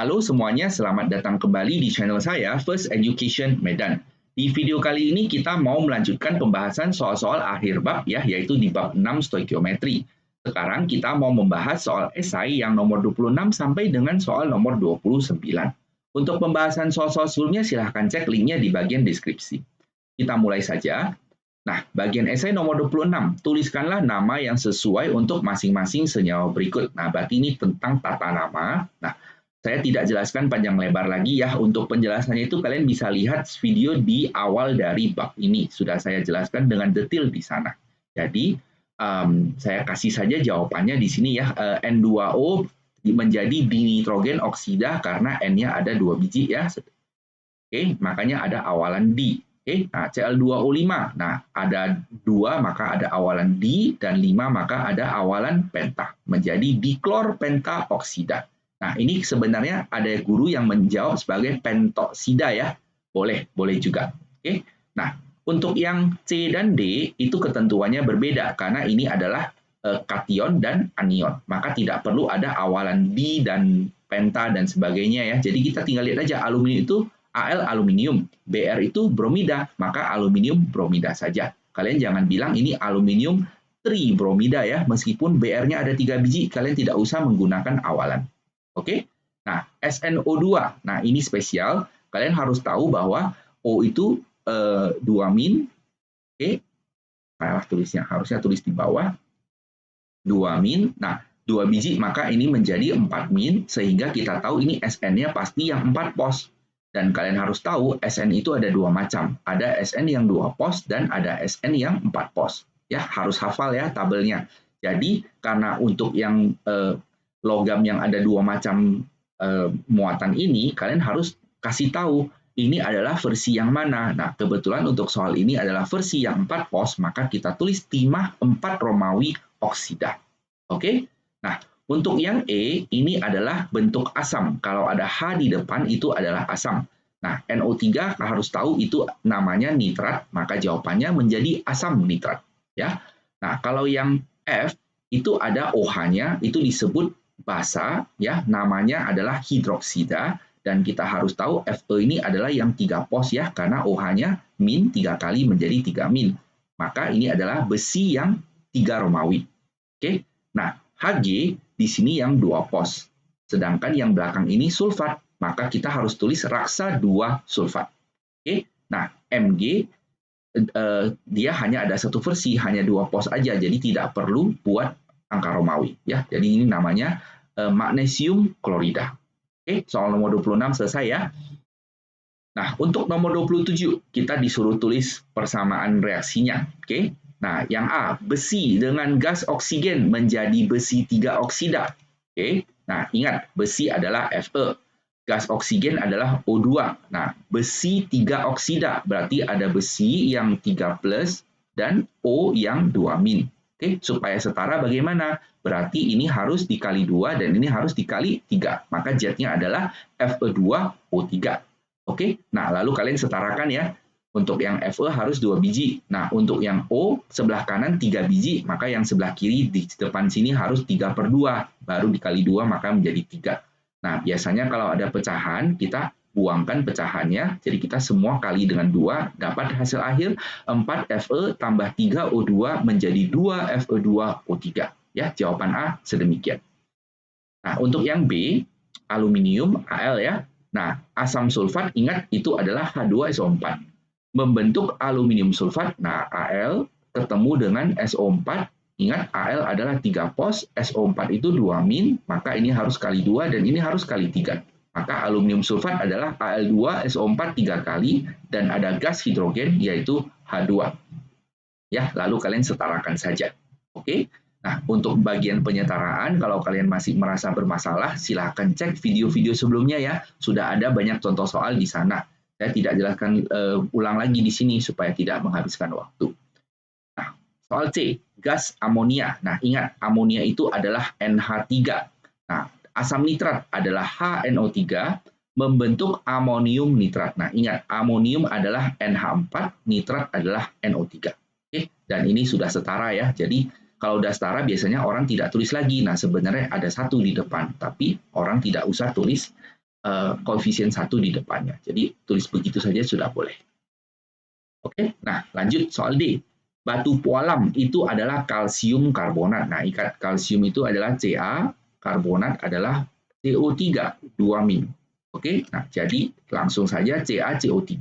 Halo semuanya, selamat datang kembali di channel saya, First Education Medan. Di video kali ini kita mau melanjutkan pembahasan soal-soal akhir bab ya, yaitu di bab 6 stoikiometri. Sekarang kita mau membahas soal esai yang nomor 26 sampai dengan soal nomor 29. Untuk pembahasan soal-soal sebelumnya silahkan cek linknya di bagian deskripsi. Kita mulai saja. Nah, bagian esai nomor 26, tuliskanlah nama yang sesuai untuk masing-masing senyawa berikut. Nah, berarti ini tentang tata nama. Nah, saya tidak jelaskan panjang lebar lagi ya. Untuk penjelasannya itu kalian bisa lihat video di awal dari bab ini. Sudah saya jelaskan dengan detail di sana. Jadi, saya kasih saja jawabannya di sini ya. N2O menjadi dinitrogen oksida karena N-nya ada 2 biji ya. Oke, makanya ada awalan D. Oke, nah Cl2O5. Nah, ada 2 maka ada awalan D dan 5 maka ada awalan penta. Menjadi diklorpentaoksida. Nah, ini sebenarnya ada guru yang menjawab sebagai pentoksida ya. Boleh juga. Oke. Nah, untuk yang C dan D itu ketentuannya berbeda karena ini adalah kation dan anion. Maka tidak perlu ada awalan D dan penta dan sebagainya ya. Jadi kita tinggal lihat aja aluminium itu Al aluminium, Br itu bromida, maka aluminium bromida saja. Kalian jangan bilang ini aluminium tribromida ya, meskipun Br-nya ada 3 biji, kalian tidak usah menggunakan awalan. Oke? Nah, SNO2. Nah, ini spesial. Kalian harus tahu bahwa O itu 2 min. Oke? Salah tulisnya, harusnya tulis di bawah. 2 min. Nah, 2 biji, maka ini menjadi 4 min, sehingga kita tahu ini SN-nya pasti yang 4 pos. Dan kalian harus tahu SN itu ada 2 macam. Ada SN yang 2 pos dan ada SN yang 4 pos. Ya, harus hafal ya tabelnya. Jadi, karena untuk yang logam yang ada 2 macam muatan ini, kalian harus kasih tahu ini adalah versi yang mana. Nah, kebetulan untuk soal ini adalah versi yang 4 pos, maka kita tulis timah 4 Romawi oksida. Oke? Nah, untuk yang E, ini adalah bentuk asam. Kalau ada H di depan, itu adalah asam. Nah, NO3 harus tahu itu namanya nitrat, maka jawabannya menjadi asam nitrat. Ya. Nah, kalau yang F, itu ada OH-nya, itu disebut basa, ya, namanya adalah hidroksida, dan kita harus tahu Fe ini adalah yang 3 pos ya, karena OH-nya min 3 kali menjadi 3 min. Maka ini adalah besi yang 3 Romawi. Oke. Nah, Hg di sini yang 2 pos. Sedangkan yang belakang ini sulfat, maka kita harus tulis raksa 2 sulfat. Oke. Nah, Mg dia hanya ada satu versi, hanya 2 pos aja, jadi tidak perlu buat angka Romawi ya. Jadi ini namanya magnesium klorida. Oke, soal nomor 26 selesai ya. Nah, untuk nomor 27 kita disuruh tulis persamaan reaksinya. Oke. Nah, yang A, besi dengan gas oksigen menjadi besi 3 oksida. Oke. Nah, ingat, besi adalah Fe. Gas oksigen adalah O2. Nah, besi 3 oksida, berarti ada besi yang 3 plus dan O yang 2 min. Oke, supaya setara bagaimana? Berarti ini harus dikali 2 dan ini harus dikali 3. Maka Z-nya adalah Fe2O3. Oke, nah lalu kalian setarakan ya. Untuk yang Fe harus 2 biji. Nah, untuk yang O sebelah kanan 3 biji, maka yang sebelah kiri di depan sini harus 3/2. Baru dikali 2 maka menjadi 3. Nah, biasanya kalau ada pecahan, kita buangkan pecahannya. Jadi kita semua kali dengan 2, dapat hasil akhir 4 Fe tambah 3 O2 menjadi 2 Fe2O3. Ya, jawaban A sedemikian. Nah, untuk yang B, aluminium, Al ya. Nah, asam sulfat, ingat itu adalah H2SO4. Membentuk aluminium sulfat, nah Al ketemu dengan SO4, ingat Al adalah 3 pos, SO4 itu 2 min, maka ini harus kali 2 dan ini harus kali 3. Maka aluminium sulfat adalah Al2 SO4 3 kali dan ada gas hidrogen yaitu H2. Ya, lalu kalian setarakan saja. Oke. Nah, untuk bagian penyetaraan, kalau kalian masih merasa bermasalah, silahkan cek video-video sebelumnya ya. Sudah ada banyak contoh soal di sana. Saya tidak jelaskan ulang lagi di sini supaya tidak menghabiskan waktu. Nah, soal C, gas amonia. Nah, ingat, amonia itu adalah NH3. Nah, asam nitrat adalah HNO3 membentuk amonium nitrat. Nah, ingat, amonium adalah NH4, nitrat adalah NO3. Oke, dan ini sudah setara ya. Jadi, kalau udah setara biasanya orang tidak tulis lagi. Nah, sebenarnya ada 1 di depan, tapi orang tidak usah tulis koefisien 1 di depannya. Jadi tulis begitu saja sudah boleh. Oke, nah lanjut soal D. Batu pualam itu adalah kalsium karbonat. Nah, ikat kalsium itu adalah Ca, karbonat adalah CO3, 2-. Oke, nah jadi langsung saja CaCO3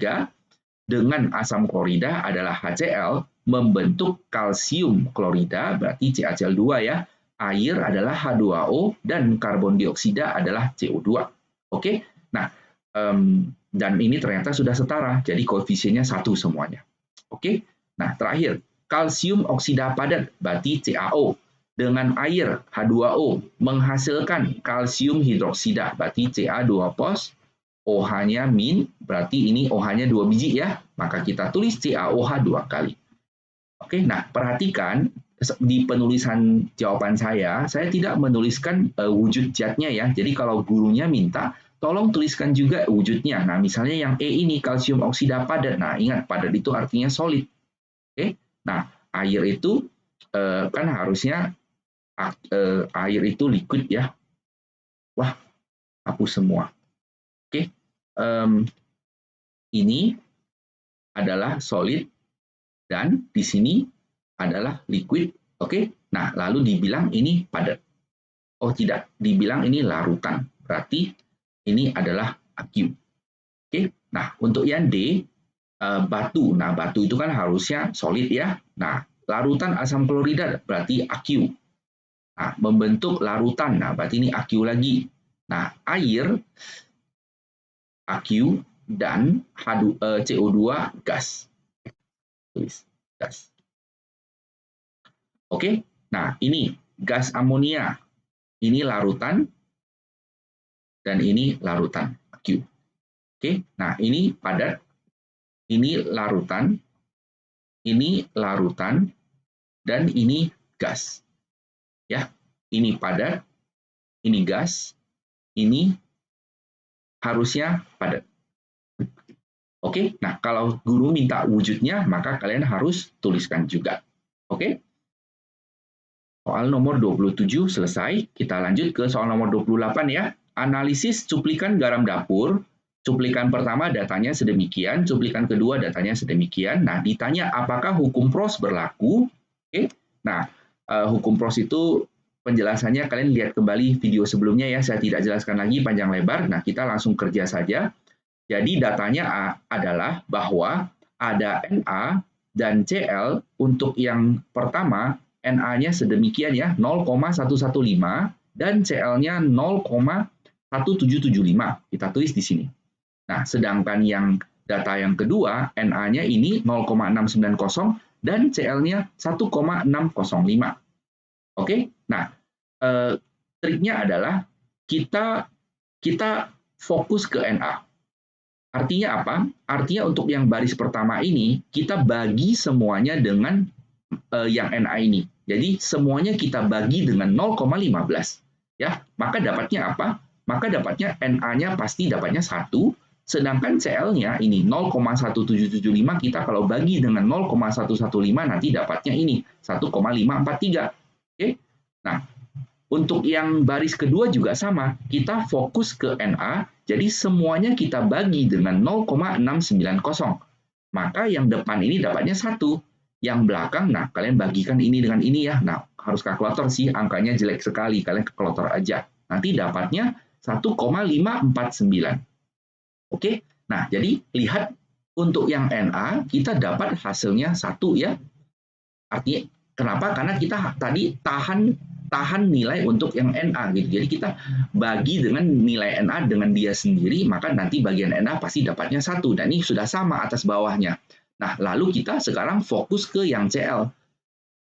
dengan asam klorida adalah HCl membentuk kalsium klorida, berarti CaCl2 ya. Air adalah H2O dan karbon dioksida adalah CO2. Oke, nah dan ini ternyata sudah setara, jadi koefisiennya 1 semuanya. Oke, nah terakhir, kalsium oksida padat, berarti CaO, dengan air H2O menghasilkan kalsium hidroksida, berarti Ca2 pos, OH-nya min, berarti ini OH-nya 2 biji ya, maka kita tulis CaOH 2 kali. Oke, nah perhatikan di penulisan jawaban saya tidak menuliskan wujud zatnya ya, jadi kalau gurunya minta, tolong tuliskan juga wujudnya. Nah, misalnya yang E ini kalsium oksida padat. Nah, ingat padat itu artinya solid. Oke. Nah, air itu kan harusnya air itu liquid ya. Wah, hapus semua. Oke. Ini adalah solid dan di sini adalah liquid. Oke. Nah, lalu dibilang ini padat. Oh, tidak, dibilang ini larutan. Berarti ini adalah aqueous. Oke, nah untuk yang D, batu. Nah, batu itu kan harusnya solid ya. Nah, larutan asam klorida berarti aqueous. Nah, membentuk larutan. Nah, berarti ini aqueous lagi. Nah, air aqueous dan CO2 gas. Tulis gas. Oke, nah ini gas amonia. Ini larutan dan ini larutan aqueous. Oke, nah ini padat, ini larutan, dan ini gas. Ya, ini padat, ini gas, ini harusnya padat. Oke, nah kalau guru minta wujudnya, maka kalian harus tuliskan juga. Oke? Soal nomor 27 selesai. Kita lanjut ke soal nomor 28 ya. Analisis cuplikan garam dapur. Cuplikan pertama datanya sedemikian, cuplikan kedua datanya sedemikian. Nah, ditanya apakah hukum Pros berlaku? Oke. Nah, hukum Pros itu penjelasannya kalian lihat kembali video sebelumnya ya, saya tidak jelaskan lagi panjang lebar. Nah, kita langsung kerja saja. Jadi datanya adalah bahwa ada Na dan Cl untuk yang pertama Na-nya sedemikian ya, 0,115 dan Cl-nya 0,1775. Kita tulis di sini. Nah, sedangkan yang data yang kedua, Na-nya ini 0,690 dan Cl-nya 1,605. Oke, nah triknya adalah kita fokus ke Na. Artinya apa? Artinya untuk yang baris pertama ini, kita bagi semuanya dengan yang Na ini. Jadi semuanya kita bagi dengan 0,15. Ya, maka dapatnya apa? Maka dapatnya Na-nya pasti dapatnya 1, sedangkan Cl-nya ini 0,1775 kita kalau bagi dengan 0,115 nanti dapatnya ini 1,543. Oke? Nah, untuk yang baris kedua juga sama, kita fokus ke Na, jadi semuanya kita bagi dengan 0,690. Maka yang depan ini dapatnya 1. Yang belakang, nah kalian bagikan ini dengan ini ya. Nah, harus kalkulator sih, angkanya jelek sekali, kalian kalkulator aja. Nanti dapatnya 1,549. Oke, nah jadi lihat untuk yang Na, kita dapat hasilnya 1 ya. Artinya, kenapa? Karena kita tadi tahan nilai untuk yang Na gitu. Jadi kita bagi dengan nilai Na dengan dia sendiri, maka nanti bagian Na pasti dapatnya 1. Dan ini sudah sama atas bawahnya. Nah, lalu kita sekarang fokus ke yang Cl.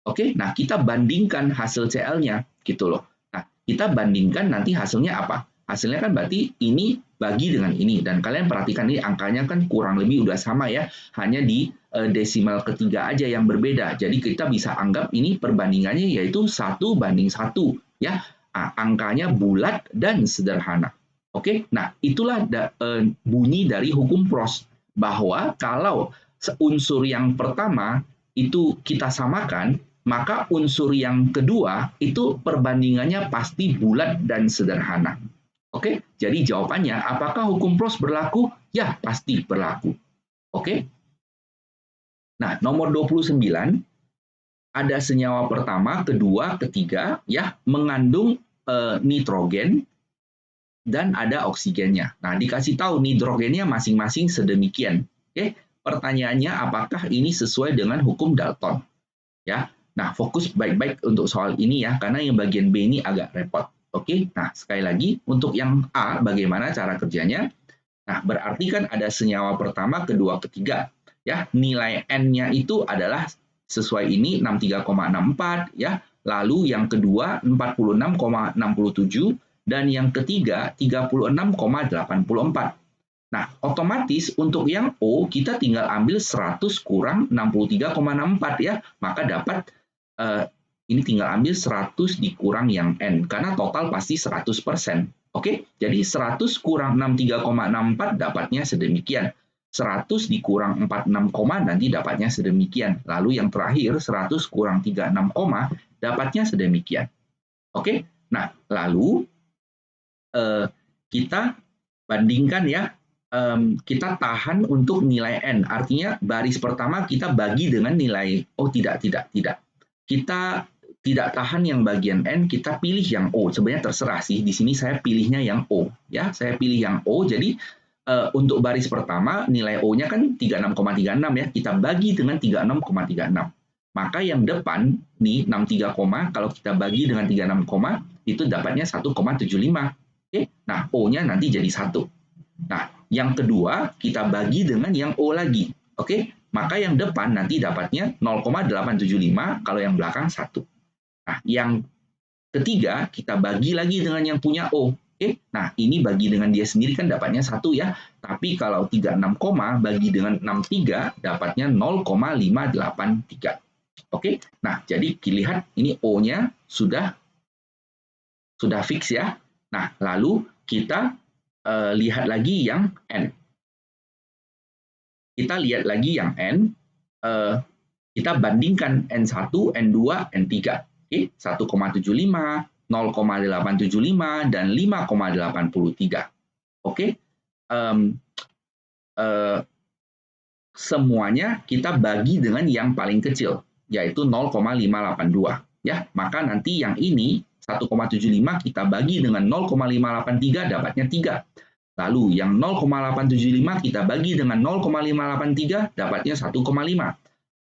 Oke, nah kita bandingkan hasil Cl-nya gitu loh. Nah, kita bandingkan nanti hasilnya apa? Hasilnya kan berarti ini bagi dengan ini. Dan kalian perhatikan ini angkanya kan kurang lebih udah sama ya. Hanya di desimal ketiga aja yang berbeda. Jadi kita bisa anggap ini perbandingannya yaitu 1:1. Ya, angkanya bulat dan sederhana. Oke, nah itulah bunyi dari hukum Pros. Bahwa kalau unsur yang pertama itu kita samakan, maka unsur yang kedua itu perbandingannya pasti bulat dan sederhana. Oke, jadi jawabannya, apakah hukum Proust berlaku? Ya, pasti berlaku. Oke. Nah, nomor 29, ada senyawa pertama, kedua, ketiga, ya, mengandung nitrogen dan ada oksigennya. Nah, dikasih tahu nitrogennya masing-masing sedemikian. Oke, pertanyaannya apakah ini sesuai dengan hukum Dalton? Ya, nah fokus baik-baik untuk soal ini ya, karena yang bagian B ini agak repot. Oke, nah sekali lagi untuk yang A bagaimana cara kerjanya? Nah, berarti kan ada senyawa pertama, kedua, ketiga. Ya, nilai N-nya itu adalah sesuai ini 63,64 ya. Lalu yang kedua 46,67 dan yang ketiga 36,84. Nah, otomatis untuk yang O kita tinggal ambil 100 kurang 63,64 ya. Maka dapat ini tinggal ambil 100 dikurang yang N karena total pasti 100%. Oke, jadi 100 kurang 63,64 dapatnya sedemikian. 100 dikurang 46, nanti dapatnya sedemikian. Lalu yang terakhir 100 kurang 36, dapatnya sedemikian. Oke, nah lalu kita bandingkan ya, kita tahan untuk nilai N. Artinya baris pertama kita bagi dengan nilai, oh tidak. Kita tidak tahan yang bagian N, kita pilih yang O. Sebenarnya terserah sih, di sini saya pilihnya yang O. Ya, saya pilih yang O, jadi untuk baris pertama nilai O-nya kan 36,36 ya, kita bagi dengan 36,36. Maka yang depan nih 63, kalau kita bagi dengan 36, itu dapatnya 1,75. Oke, nah O-nya nanti jadi 1. Nah, yang kedua kita bagi dengan yang O lagi. Oke, maka yang depan nanti dapatnya 0,875, kalau yang belakang 1. Nah, yang ketiga kita bagi lagi dengan yang punya O. Oke, nah ini bagi dengan dia sendiri kan dapatnya 1 ya. Tapi kalau 36, bagi dengan 63 dapatnya 0,583. Oke, nah jadi lihat ini O-nya sudah fix ya. Nah, lalu kita lihat lagi yang N. Kita lihat lagi yang N, kita bandingkan N1, N2, N3. Oke, 1,75, 0,875, dan 5,83. Oke, semuanya kita bagi dengan yang paling kecil, yaitu 0,582. Ya, maka nanti yang ini 1,75 kita bagi dengan 0,583 dapatnya 3. Lalu yang 0,875 kita bagi dengan 0,583 dapatnya 1,5.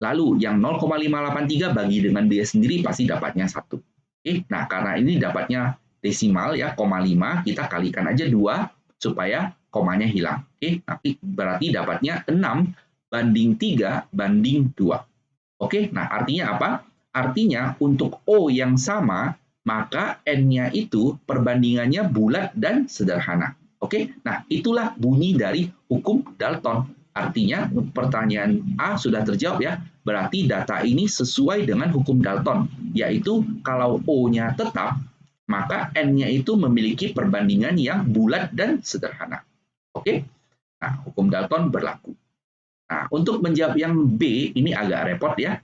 Lalu yang 0,583 bagi dengan dia sendiri pasti dapatnya 1. Oke, nah karena ini dapatnya desimal ya, 0,5, kita kalikan aja 2 supaya komanya hilang. Oke, tapi berarti dapatnya 6 banding 3 banding 2. Oke, nah artinya apa? Artinya untuk O yang sama, maka N-nya itu perbandingannya bulat dan sederhana. Oke, nah itulah bunyi dari hukum Dalton. Artinya pertanyaan A sudah terjawab ya. Berarti data ini sesuai dengan hukum Dalton, yaitu kalau O-nya tetap, maka N-nya itu memiliki perbandingan yang bulat dan sederhana. Oke, nah hukum Dalton berlaku. Nah, untuk menjawab yang B, ini agak repot ya.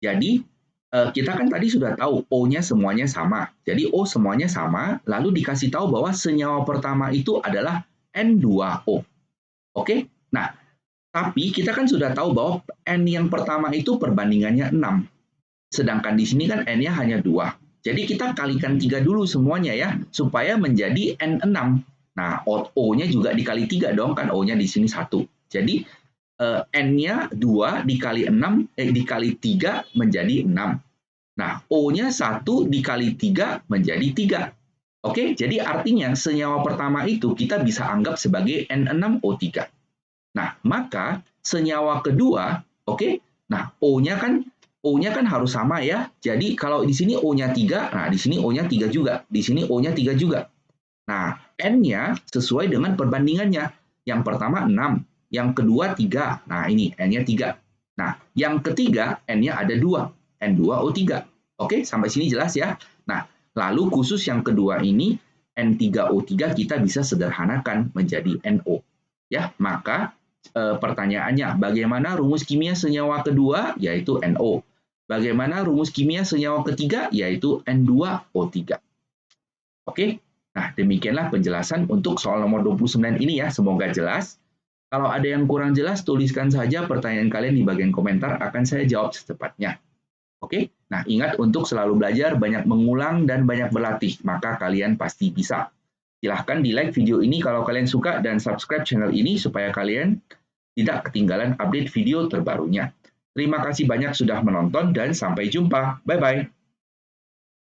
Jadi, kita kan tadi sudah tahu O-nya semuanya sama. Jadi, O semuanya sama, lalu dikasih tahu bahwa senyawa pertama itu adalah N2O. Oke? Nah, tapi kita kan sudah tahu bahwa N yang pertama itu perbandingannya 6. Sedangkan di sini kan N-nya hanya 2. Jadi, kita kalikan 3 dulu semuanya ya, supaya menjadi N6. Nah, O-nya juga dikali 3 dong, kan O-nya di sini 1. Jadi, N-nya 2 dikali 6, dikali 3 menjadi 6. Nah, O-nya 1 dikali 3 menjadi 3. Oke, jadi artinya senyawa pertama itu kita bisa anggap sebagai N6O3. Nah, maka senyawa kedua, oke, nah O-nya kan harus sama ya. Jadi kalau di sini O-nya 3, nah di sini O-nya 3 juga, di sini O-nya 3 juga. Nah, N-nya sesuai dengan perbandingannya. Yang pertama 6, yang kedua 3. Nah, ini N-nya 3. Nah, yang ketiga N-nya ada 2, N2O3. Oke, sampai sini jelas ya. Nah, lalu khusus yang kedua ini N3O3 kita bisa sederhanakan menjadi NO. Ya, maka pertanyaannya, bagaimana rumus kimia senyawa kedua? Yaitu NO. Bagaimana rumus kimia senyawa ketiga? Yaitu N2O3. Oke, Nah, demikianlah penjelasan untuk soal nomor 29 ini ya, semoga jelas. Kalau ada yang kurang jelas, tuliskan saja pertanyaan kalian di bagian komentar, akan saya jawab secepatnya. Oke, nah ingat untuk selalu belajar, banyak mengulang, dan banyak berlatih, maka kalian pasti bisa. Silahkan di-like video ini kalau kalian suka dan subscribe channel ini supaya kalian tidak ketinggalan update video terbarunya. Terima kasih banyak sudah menonton dan sampai jumpa. Bye-bye.